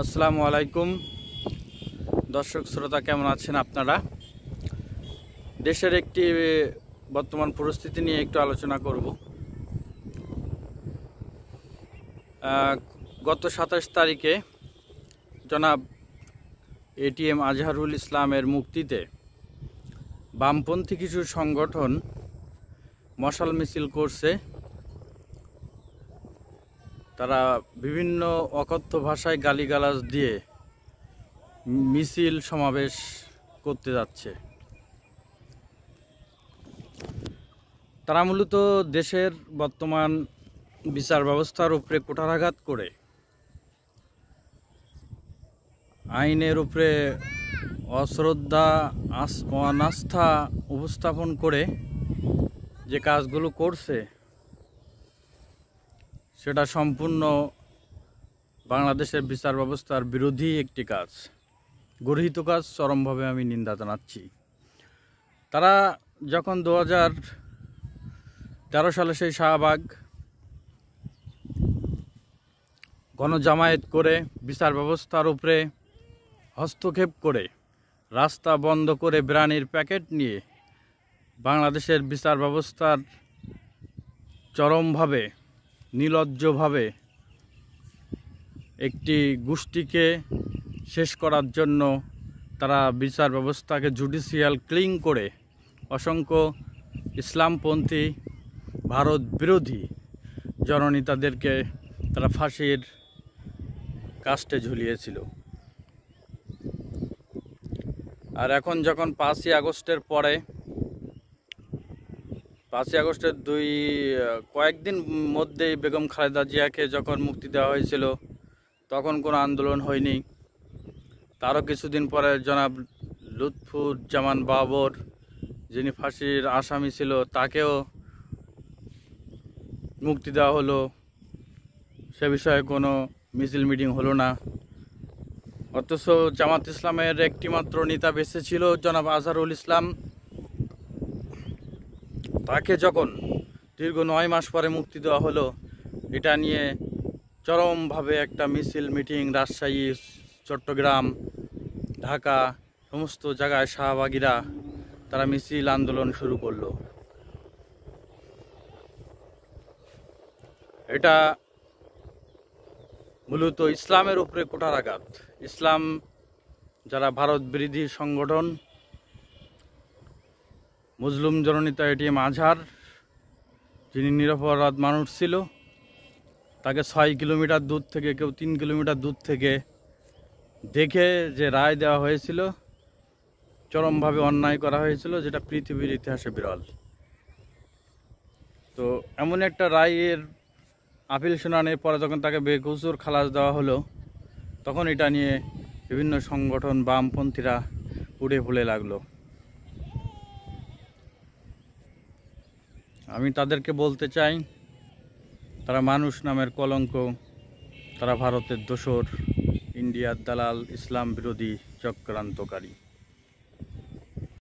আসসালামু আলাইকুম দর্শক শ্রোতা, কেমন আছেন আপনারা? দেশের একটি বর্তমান পরিস্থিতি নিয়ে একটু আলোচনা করব। গত 27 তারিখে জনাব এটিএম আজহারুল ইসলামের মুক্তিতে বামপন্থী কিছু সংগঠন মশাল মিছিল করছে। তারা বিভিন্ন অকথ্য ভাষায় গালিগালাজ দিয়ে মিছিল সমাবেশ করতে যাচ্ছে। তারা মূলত দেশের বর্তমান বিচার ব্যবস্থার উপরে কুঠারাঘাত করে, আইনের উপরে অশ্রদ্ধা অনাস্থা উপস্থাপন করে যে কাজগুলো করছে, সেটা সম্পূর্ণ বাংলাদেশের বিচার ব্যবস্থার বিরোধী একটি কাজ, গর্হিত কাজ। চরমভাবে আমি নিন্দা জানাচ্ছি। তারা যখন 2013 সালে সেই শাহবাগ গণজামায়াত করে বিচার ব্যবস্থার উপরে হস্তক্ষেপ করে, রাস্তা বন্ধ করে বিরিয়ানির প্যাকেট নিয়ে বাংলাদেশের বিচার ব্যবস্থার চরমভাবে নির্লজ্জভাবে একটি গোষ্ঠীকে শেষ করার জন্য তারা বিচার ব্যবস্থাকে জুডিশিয়াল ক্লিং করে অসংখ্য ইসলামপন্থী ভারত বিরোধী জননেতাদেরকে তারা ফাঁসির কাস্টে ঝুলিয়েছিল। আর এখন যখন 5ই আগস্টের পরে, 5ই আগস্টের কয়েকদিন মধ্যেই বেগম খালেদা জিয়াকে যখন মুক্তি দেওয়া হয়েছিল, তখন কোনো আন্দোলন হয়নি। তারও কিছুদিন পরে জনাব লুৎফুজ্জামান বাবর, যিনি ফাঁসির আসামি ছিল, তাকেও মুক্তি দেওয়া হলো। সে বিষয়ে কোনো মিছিল মিটিং হলো না। অথচ জামাত ইসলামের একটিমাত্র নেতা বেঁচে ছিল, জনাব আজহারুল ইসলাম। তাকে যখন দীর্ঘ 9 মাস পরে মুক্তি দেওয়া হলো, এটা নিয়ে চরমভাবে একটা মিছিল মিটিং রাজশাহী, চট্টগ্রাম, ঢাকা সমস্ত জায়গায় শাহবাগীরা তারা মিছিল আন্দোলন শুরু করলো। এটা মূলত ইসলামের উপরে কুঠারাঘাত। ইসলাম যারা ভারত বিরোধী সংগঠন, মুসলিম জননেতা এটিএম আজহার, যিনি নিরপরাধ মানুষ ছিল, তাকে 6 কিলোমিটার দূর থেকে, কেউ 3 কিলোমিটার দূর থেকে দেখে যে রায় দেওয়া হয়েছিল, চরমভাবে অন্যায় করা হয়েছিল, যেটা পৃথিবীর ইতিহাসে বিরল। তো এমন একটা রায়ের আপিল শুনানির পরে যখন তাকে বেকসুর খালাস দেওয়া হলো, তখন এটা নিয়ে বিভিন্ন সংগঠন বামপন্থীরা উড়ে ফুলে লাগলো। আমি তাদেরকে বলতে চাই, তারা মানুষ নামের কলঙ্ক, তারা ভারতের দোসর, ইন্ডিয়ার দালাল, ইসলাম বিরোধী চক্রান্তকারী।